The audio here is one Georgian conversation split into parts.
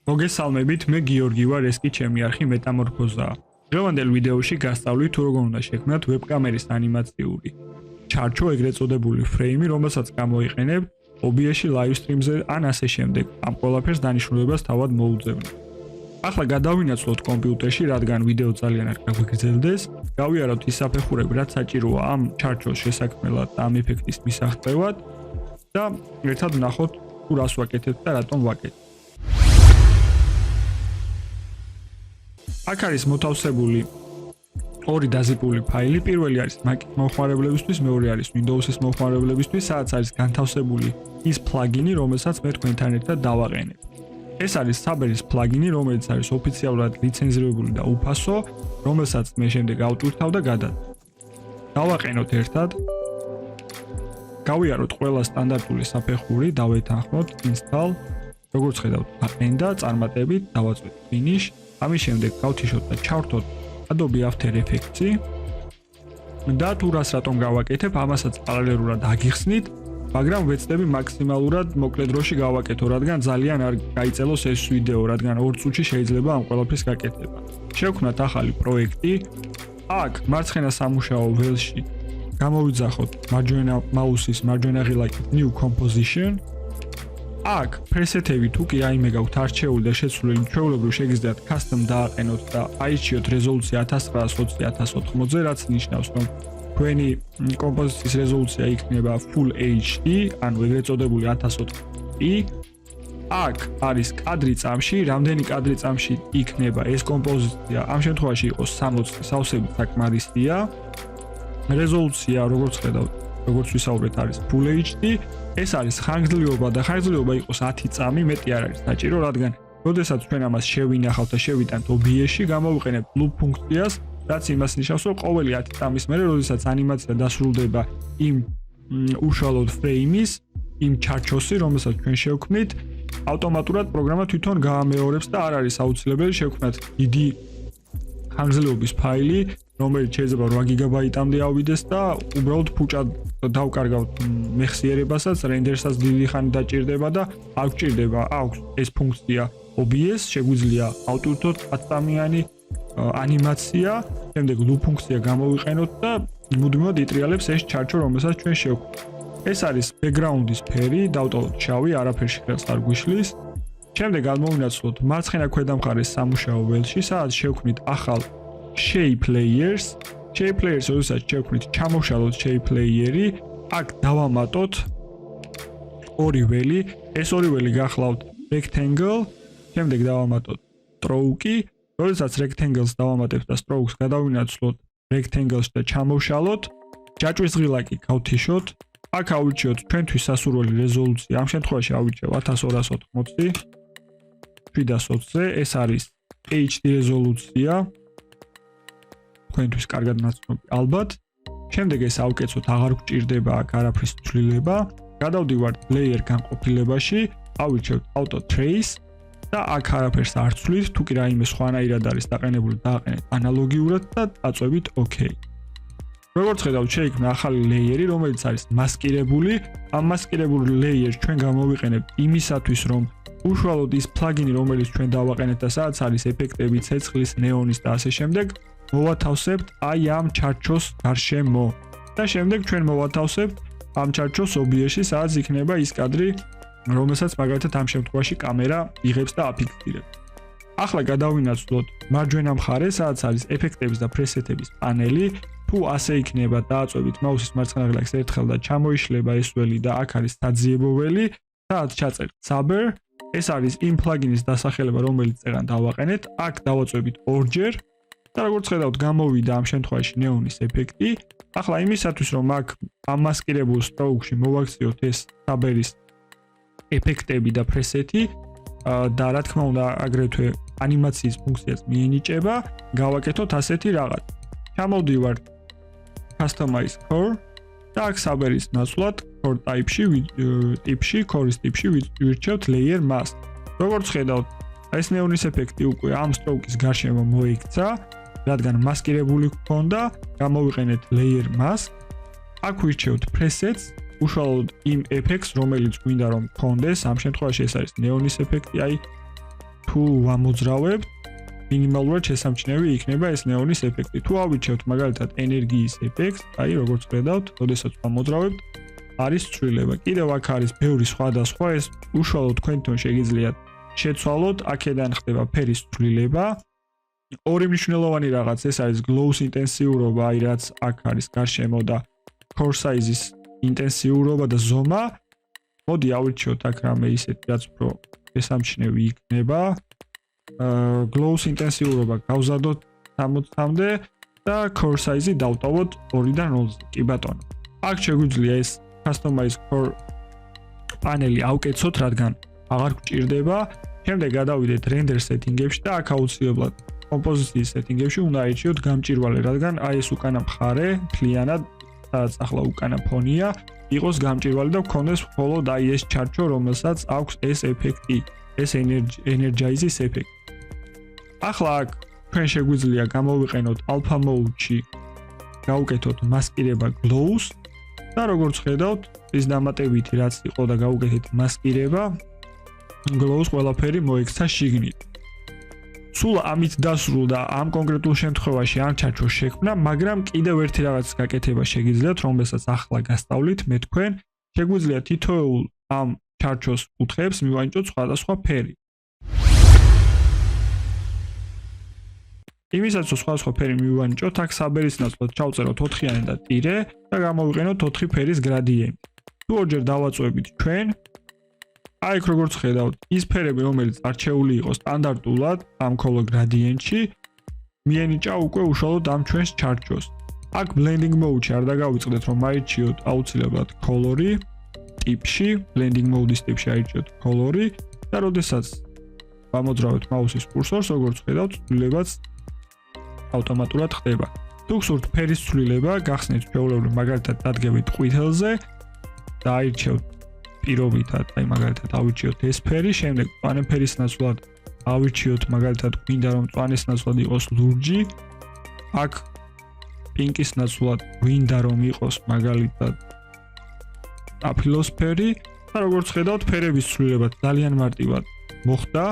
მოგესალმებით, მე გიორგი ვარ, ეს კი ჩემი არხი MetaMorpoza. დღევანდელ ვიდეოში გასწავლით თუ როგორ უნდა შექმნათ ვებკამერის ანიმაციური ჩარჩო, ეგრეთ წოდებული ფრეიმი, რომელსაც გამოიყენებთ ობიეში live stream-ზე ან ასე შემდეგ. ამ ყველაფერს დანიშნულებას თავად მოუძებნით. ახლა გადავინაცვლოთ კომპიუტერში, რადგან ვიდეო ძალიან არ გაგვიგრძელდეს. გავიაროთ ის საფეხურები, რაც საჭიროა ამ ჩარჩოს შესაქმნელად და ამ ეფექტის მისაღწევად და ერთად ვნახოთ თუ რას ვაკეთებთ და რატომ ვაკეთებთ. აქ არის მოთავსებული ორი დაზიპული ფაილი. პირველი არის Mac-ის მომხმარებლებისთვის, მეორე არის Windows-ის მომხმარებლებისთვის, სადაც არის განთავსებული ის პლაგინი, რომელსაც მე თქვენთან ერთად დავაყენებ. ეს არის საბერის პლაგინი, რომელიც არის ოფიციალურად ლიცენზირებული და უფასო, რომელსაც მე შემდეგ ავტვირთავ და გადადებ. დავაყენოთ ერთად. გავიაროთ ყველა სტანდარტული საფეხური, დავეთანხმოთ install. როგორც ხედავთ, აყენდა, წარმატებით დავაწვეთ finish. ამის შემდეგ გავთიშოთ და ჩავრთოთ Adobe After Effects-ი. და თუ რას რატომ გავაკეთებ, ამასაც პარალელურად აგიხსნით, მაგრამ ვეცდები მაქსიმალურად მოკლე დროში გავაკეთო, რადგან ძალიან არ გაიწელოს ეს ვიდეო, რადგან 2 წუთში შეიძლება ამ ყველაფრის გაკეთება. შევქმნათ ახალი პროექტი. აქ მარცხენა სამუშაო ველში გამოვიძახოთ მარჯვენა მაუსის მარჯვენა ღილაკით new composition. აქ პრესეტები თუ კი რაიმე გაქვთ არჩეული და შეცვლილი, ჩვეულებრივ შეგიძლიათ custom დააყენოთ და აირჩიოთ რეზოლუცია 1920-1080-ზე, რაც ნიშნავს, რომ თქვენი კომპოზიციის რეზოლუცია იქნება full HD, ანუ ეგრეთ წოდებული 1080p. აქ არის კადრი წამში, რამდენი კადრი წამში იქნება ეს კომპოზიცია, ამ შემთხვევაში იყოს 60, სავსებით საკმარისია. რეზოლუცია, როგორც ხედავთ, როგორც ვისაუბრეთ, არის full HD. ეს არის ხანგრძლივობა და ხანგრძლივობა იყოს 10 წამი, მეტი არ არის საჭირო, რადგან როდესაც ჩვენ ამას შევინახავთ და შევიტანთ ობიეში, გამოვიყენებთ loop ფუნქციას, რაც იმას ნიშნავს, რომ ყოველი 10 წამის მერე, როდესაც ანიმაცია დასრულდება იმ უშუალოდ ფრეიმის, იმ ჩარჩოსი, რომელსაც ჩვენ შევქმნით, ავტომატურად პროგრამა თვითონ გაამეორებს და არ არის აუცილებელი შევქმნათ დიდი ხანგრძლივობის ფაილი, რომელიც შეიძლება 8 გიგაბაიტამდე ავიდეს და უბრალოდ ფუჭად დავკარგავთ მეხსიერებასაც, რენდერსაც დიდი ხანი დაჭირდება და არ გჭირდება, აქვს ეს ფუნქცია OBS, შეგვიძლია ავტვირთოთ 10 წამიანი ანიმაცია, შემდეგ loop ფუნქცია გამოვიყენოთ და მუდმივად იტრიალებს ეს ჩარჩო, რომელსაც ჩვენ შევქმნით. ეს არის background-ის ფერი, დავტოვოთ შავი, არაფერში ხელს არ გვიშლის. შემდეგ გამოვინაცვლოთ მარცხენა ქვედა მხარეს სამუშაო ველში, სადაც შევქმნით ახალ shape layers. Shape layers, როდესაც შევქმნით, ჩამოვშალოთ shape layer-ი, აქ დავამატოთ ორი ველი, ეს ორი ველი გახლავთ rectangle, შემდეგ დავამატოთ stroke-ი, როდესაც rectangles დავამატებთ და strokes გადავინაცვლოთ rectangles და ჩამოვშალოთ, ჯაჭვის ღილაკი გავთიშოთ, აქ ავირჩიოთ ჩვენთვის სასურველი რეზოლუცია, ამ შემთხვევაში ავირჩევ 1280 720-ზე, ეს არის HD რეზოლუცია. თქვენთვის კარგად ნაცნობი ალბათ. შემდეგ ეს ავკეცოთ, აღარ გვჭირდება აქ არაფრის ცვლილება. გადავდივართ layer განყოფილებაში, ავირჩევთ auto trace და აქ არაფერს არ ცვლით, თუ კი რაიმე სხვანაირად არის დაყენებული, დააყენეთ ანალოგიურად და აწვევით OK. როგორც ხედავთ, შეიქმნა ახალი layer-ი, რომელიც არის მასკირებული. ამ მასკირებული layer-ს ჩვენ გამოვიყენებთ იმისათვის, რომ უშუალოდ ის პლაგინი, რომელიც ჩვენ დავაყენეთ და სადაც არის ეფექტები, ცეცხლის, ნეონის და ასე შემდეგ, მოვათავსებთ აი ამ ჩარჩოს გარშემო და შემდეგ ჩვენ მოვათავსებთ ამ ჩარჩოს ობიეში, სადაც იქნება ის კადრი, რომელსაც მაგალითად ამ შემთხვევაში კამერა იღებს და აფიქსირებს. ახლა გადავინაცვლოთ მარჯვენა მხარე, სადაც არის ეფექტების და პრესეტების პანელი. თუ ასე იქნება, დააწვევით მაუსის მარცხენა ღილაკს ერთხელ და ჩამოიშლება ეს ველი და აქ არის საძიებო ველი, სადაც ჩაწერთ saber. ეს არის იმ პლაგინის დასახელება, რომელიც წეგან დავაყენეთ. აქ დავაწვევით ორჯერ. და როგორც ხედავთ, გამოვიდა ამ შემთხვევაში ნეონის ეფექტი. ახლა იმისათვის, რომ აქ ამასკირებულ stroke-ში მოვაქციოთ ეს საბერის ეფექტები და პრესეტი და რა თქმა უნდა, აგრეთვე ანიმაციის ფუნქციაც მიენიჭება, გავაკეთოთ ასეთი რაღაც. ჩამოვდივართ customize core და აქ საბერის ნაცვლად core type-ში, core-ის ტიპში ვირჩევთ layer mask. როგორც ხედავთ, ეს ნეონის ეფექტი უკვე ამ stroke-ის გარშემო მოიქცა. რადგან მასკირებული გქონდა, გამოვიყენეთ layer mask. აქ ვირჩევთ presets, უშუალოდ იმ ეფექტს, რომელიც გვინდა რომ გქონდეს, ამ შემთხვევაში ეს არის ნეონის ეფექტი, აი თუ ვამოძრავებთ, მინიმალურად შესამჩნევი იქნება ეს ნეონის ეფექტი. თუ ავირჩევთ მაგალითად ენერგიის ეფექტს, აი როგორც ხედავთ, როდესაც ვამოძრავებთ, არის ცვლილება. კიდევ აქ არის ბევრი სხვადასხვა, ეს უშუალოდ თქვენთან შეგიძლიათ შეცვალოთ, აქედან ხდება ფერის ცვლილება. ორი მნიშვნელოვანი რაღაც, ეს არის glow-ს ინტენსიურობა, აი რაც აქ არის გარშემო და core size-ის ინტენსიურობა და ზომა. მოდი ავირჩიოთ აქ რამე ისეთი, რაც უფრო შესამჩნევი იქნება. glow-ს ინტენსიურობა გავზადოთ 60-მდე და core size-ი დავტოვოთ 2-დან 0-ზე. კი ბატონო. აქ შეგვიძლია ეს customize core პანელი ავკეცოთ, რადგან აღარ გვჭირდება. შემდეგ გადავიდეთ render setting-ებში და აქ აუცილებლად კომპოზიციის setting-ებში უნდა აირჩიოთ გამჭვირვალე, რადგან აი ეს უკანა მხარე მთლიანად, სადაც ახლა უკანა ფონია, იყოს გამჭვირვალე და გქონდეს მხოლოდ აი ეს ჩარჩო, რომელსაც აქვს ეს ეფექტი, ეს energize-ის ეფექტი. ახლა აქ ჩვენ შეგვიძლია გამოვიყენოთ alpha mode-ში, გავუკეთოთ მასკირება glow-ს და როგორც ხედავთ, ის დამატებითი რაც იყო და გავუკეთეთ მასკირება, glow-ს ყველაფერი მოექცა შიგნით. სულ ამით დასრულდა ამ კონკრეტულ შემთხვევაში არ ჩარჩოს შექმნა, მაგრამ კიდევ ერთი რაღაც გაკეთება შეგიძლიათ, რომელსაც ახლა გასწავლით მე თქვენ, შეგვიძლია თითოეულ ამ ჩარჩოს კუთხეებს მივანიჭოთ სხვადასხვა ფერი. იმისაც რომ სხვადასხვა ფერი მივანიჭოთ, აქ საბერის ნაცვლად ჩავწეროთ 4-იანი და ტირე და გამოვიყენოთ 4 ფერის გრადიენტი. თუ ორჯერ დავაწვევით ჩვენ, აი როგორც ხედავთ, ის ფერები, რომელიც არჩეული იყო სტანდარტულად ამ color gradient-ში, მიენიჭა უკვე უშუალოდ ამ ჩვენს ჩარჩოს. აქ blending mode-ში არ დაგავიწყდეთ, რომ აირჩიოთ აუცილებლად color-ი, ტიპში, blending mode-ის ტიპში აირჩიოთ color-ი და როდესაც ვამოძრავებთ მაუსის კურსორს, როგორც ხედავთ, ცვლილებაც ავტომატურად ხდება. თუ გსურთ ფერის ცვლილება, გახსნით ჩვეულებრივ მაგალითად დადგებით ყვითელზე და აირჩევთ პირობითად, აი მაგალითად ავირჩიოთ ეს ფერი, შემდეგ მწვანე ფერის ნაცვლად ავირჩიოთ მაგალითად გვინდა რომ მწვანეს ნაცვლად იყოს ლურჯი. აქ პინკის ნაცვლად გვინდა რომ იყოს მაგალითად აფილოსფერი და როგორც ხედავთ, ფერების ცვლილება ძალიან მარტივად მოხდა.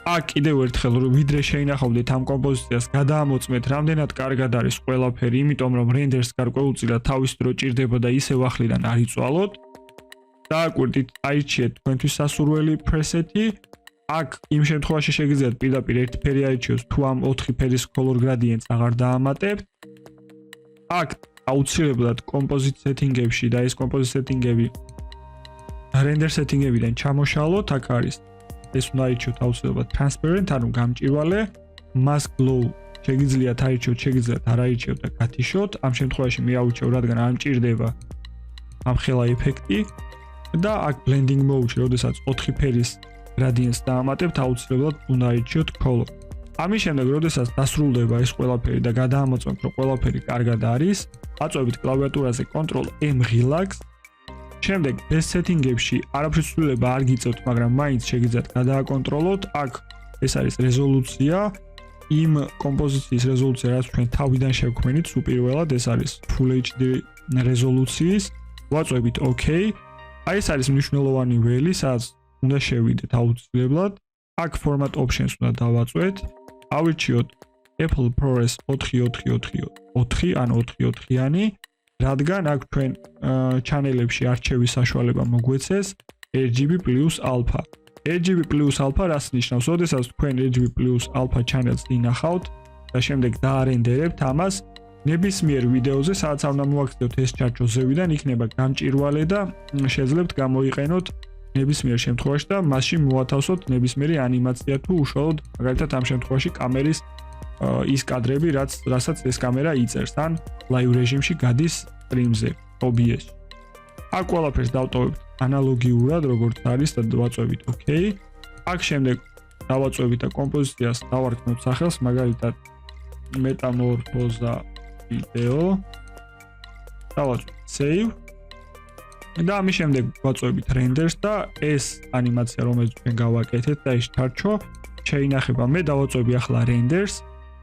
აქ კიდევ ერთხელ ვიდრე შეინახავდეთ ამ კომპოზიციას, გადაამოწმეთ რამდენად კარგად არის ყველაფერი, იმიტომ რომ რენდერს გარკვეულწილად თავის დრო ჭირდება და ისევ ახლიდან არ იწვალოთ. დააკვირდით, აირჩიეთ თქვენთვის სასურველი პრესეტი. აქ იმ შემთხვევაში შეგიძლიათ პირდაპირ ერთი ფერი აირჩიოთ, თუ ამ 4 ფერის color gradient-ს აღარ დაამატებთ. აქ აუცილებლად composite setting-ებში და ეს composite setting-ები render setting-ებიდან ჩამოშალოთ, აქ არის ეს უნდა აირჩიოთ აუცილებლად transparent, ანუ გამჭვირვალე, mask glow შეგიძლიათ აირჩიოთ, შეგიძლიათ არ აირჩიოთ და გათიშოთ. ამ შემთხვევაში მე ავირჩევ, რადგან არ მჭირდება ამ ხელა ეფექტი. და აქ blending mode-ში, როდესაც 4 ფერის gradients დაამატებთ, აუცილებლად უნდა აირჩიოთ color. ამის შემდეგ, როდესაც დასრულდება ეს ყველაფერი და გადაამოწმებთ, რომ ყველაფერი კარგად არის, აწვევით კლავიატურაზე Ctrl+M ღილაკს. შემდეგ best setting-ებში არაფრის ცვლილება არ გიწევთ, მაგრამ მაინც შეგიძლიათ გადააკონტროლოთ. აქ ეს არის რეზოლუცია, იმ კომპოზიციის რეზოლუცია, რაც ჩვენ თავიდან შევქმნით, უპირველად ეს არის Full HD რეზოლუციის. ვაწვევით OK. აი ეს არის მნიშვნელოვანი ველი, სადაც უნდა შევიდეთ აუცილებლად. აქ format options უნდა დავაწვეთ. ავირჩიოთ Apple ProRes 4444, ანუ 4-4-იანი, რადგან აქ ჩვენ ჩანელებში არჩევის საშუალება მოგვეცეს RGB+alpha. RGB+alpha რას ნიშნავს? როდესაც თქვენ RGB+alpha ჩანელს ინახავთ და შემდეგ დაარენდერებთ ამას, ნებისმიერ ვიდეოზე, სადაც არ უნდა მოაქცევთ ეს ჩარჩო ზევიდან, იქნება გამჭვირვალე და შეძლებთ გამოიყენოთ ნებისმიერ შემთხვევაში და მასში მოათავსოთ ნებისმიერი ანიმაცია თუ უშუალოდ მაგალითად ამ შემთხვევაში კამერის ის კადრები, რასაც ეს კამერა იწერს, ან live რეჟიმში გადის სტრიმზე, OBS-ში. აქ ყველაფერს დავტოვებთ ანალოგიურად, როგორც არის და დავაწვევით OK. აქ შემდეგ დავაწვევით და კომპოზიციას დავარქმევთ სახელს, მაგალითად MetaMorpoza ვიდეო. დავაწვევთ save. და ამის შემდეგ ვაწვევით renders და ეს ანიმაცია, რომელიც ჩვენ გავაკეთეთ და ეს ჩარჩო შეინახება. მე დავაწვევი ახლა renders,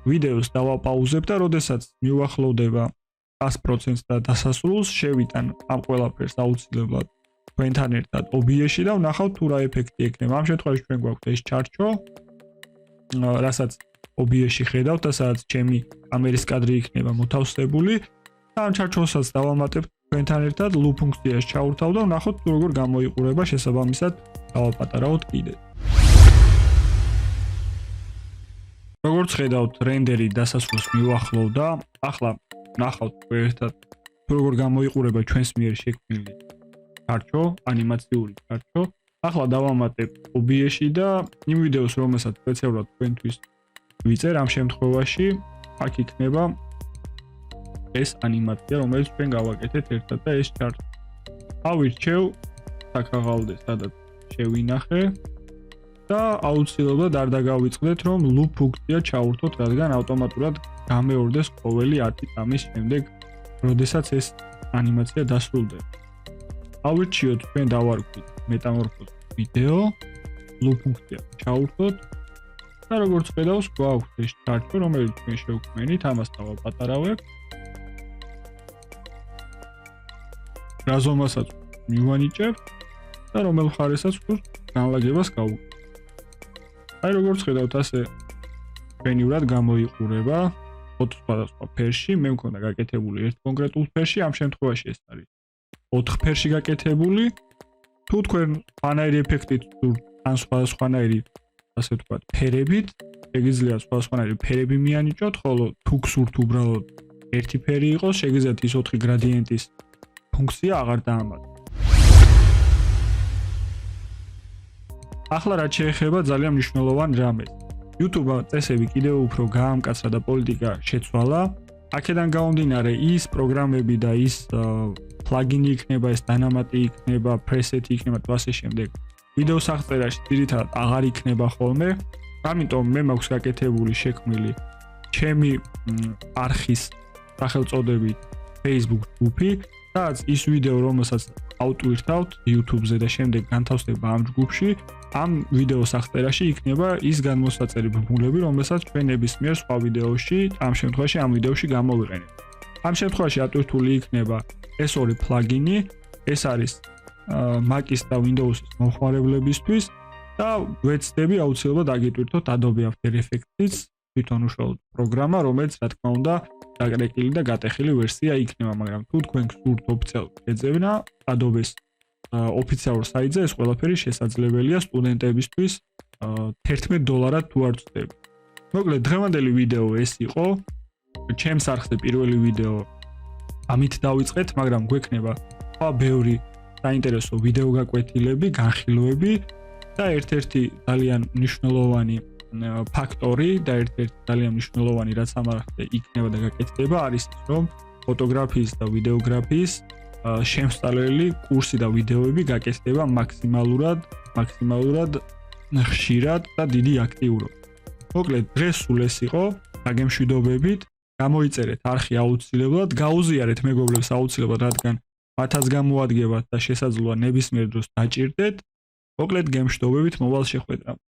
ვიდეოს დავაპაუზებ და როდესაც მივახლოვდება 100% და დასასრულს, შევიტან ამ ყველაფერს აუცილებლად თქვენთან ერთად OBS-ში და ვნახავთ თუ რა ეფექტი ექნება. ამ შემთხვევაში ჩვენ გვაქვს ეს ჩარჩო, რასაც OBS-ში ხედავთ და სადაც ჩემი კამერის კადრი იქნება მოთავსებული. და ამ ჩარჩოსაც დავამატებთ თქვენთან ერთად loop ფუნქციაში ჩაურთავ და ვნახოთ თუ როგორ გამოიყურება შესაბამისად დავაპატარავთ კიდე. როგორც ხედავთ, რენდერი დასასრულს მივახლოვდა. ახლა ვნახავთ ერთად თუ როგორ გამოიყურება ჩვენს მიერ შექმნილი ჩარჩო, ანიმაციური ჩარჩო. ახლა დავამატებ OBS-ში და იმ ვიდეოს, რომელსაც სპეციალურად თქვენთვის ვიწერ, ამ შემთხვევაში აქ იქნება ეს ანიმაცია, რომელიც ჩვენ გავაკეთეთ ერთად და ეს ჩარჩო. ავირჩევ საკაღალდე, სადაც შევინახე და აუცილებლად არ დაგავიწყდეთ, რომ loop ფუნქცია ჩაურთოთ, რადგან ავტომატურად გამეორდეს ყოველი 10 წამის შემდეგ, როდესაც ეს ანიმაცია დასრულდება. ავირჩიოთ, ჩვენ დავარქვით MetaMorpoza ვიდეო, loop ფუნქცია ჩაურთოთ და როგორც ხედავს, გვაქვს ეს ჩარჩო, რომელიც ჩვენ შევქმნით, ამას დავაპატარავებ. რა ზომასაც მივანიჭებთ და რომელ მხარესაც ვთქვით განლაგებას გავუკეთებთ. აი როგორც ხედავთ, ასე ჩვენივრად გამოიყურება 4 სხვადასხვა ფერში. მე მქონდა გაკეთებული ერთ კონკრეტულ ფერში, ამ შემთხვევაში ეს არის 4 ფერში გაკეთებული. თუ თქვენ სხვანაირი ეფექტით ან სხვადასხვანაირი, ასე ვთქვათ, ფერებით, შეგიძლიათ სხვადასხვანაირი ფერები მიანიჭოთ, ხოლო თუ გსურთ უბრალოდ ერთი ფერი იყოს, შეგიძლიათ ის 4 გრადიენტის ფუნქცია აღარ დაამატოთ. ახლა რაც შეეხება ძალიან მნიშვნელოვან რამეს. YouTube-მა წესები კიდევ უფრო გაამკაცრა და პოლიტიკა შეცვალა. აქედან გამომდინარე, ის პროგრამები და ის პლაგინი იქნება, ეს დანამატი იქნება, პრესეტი იქნება და ასე შემდეგ. ვიდეო სახწერაში ძირითადად აღარ იქნება ხოლმე. ამიტომ მე მაქვს გაკეთებული შექმნილი ჩემი არხის სახელწოდებით Facebook ჯგუფი, სადაც ის ვიდეო, რომელსაც ავტვირთავთ YouTube-ზე და შემდეგ განთავსდება ამ ჯგუფში, ამ ვიდეო სახწერაში იქნება ის გადმოსაწერი ბმულები, რომელსაც ჩვენ ნებისმიერ სხვა ვიდეოში, ამ შემთხვევაში ამ ვიდეოში გამოვიყენებთ. ამ შემთხვევაში ატვირთული იქნება ეს ორი პლაგინი, ეს არის Mac-ის და Windows-ის მომხმარებლებისთვის და ვეცდები აუცილებლად აგიტვირთოთ Adobe After Effects-ის თვითონ უშუალოდ პროგრამა, რომელიც რა თქმა უნდა დაკრეკილი და გატეხილი ვერსია იქნება, მაგრამ თუ თქვენ გსურთ ოფიციალურ შეძენა Adobe-ს ოფიციალურ საიტზე, ეს ყველაფერი შესაძლებელია სტუდენტებისთვის $11 თუ არ ვცდები. მოკლედ, დღევანდელი ვიდეო ეს იყო. ჩემს არხზე პირველი ვიდეო ამით დავიწყეთ, მაგრამ გვექნება სხვა ბევრი საინტერესო ვიდეოგაკვეთილები, განხილვები და ერთ-ერთი ძალიან მნიშვნელოვანი ფაქტორი და ერთ-ერთი ძალიან მნიშვნელოვანი რაც ამ არხზე იქნება და გაკეთდება არის ის, რომ ფოტოგრაფიის და ვიდეოგრაფიის შემსწავლელი კურსი და ვიდეოები გაკეთდება მაქსიმალურად ხშირად და დიდი აქტიურობით. მოკლედ, დღეს სულ ეს იყო. დაგემშვიდობებით. გამოიწერეთ არხი აუცილებლად, გაუზიარეთ მეგობრებს აუცილებლად, რადგან მათაც გამოადგებათ და შესაძლოა ნებისმიერ დროს დაჭირდეთ. მოკლედ, გემშვიდობებით, მოვალ შეხვედრამდე.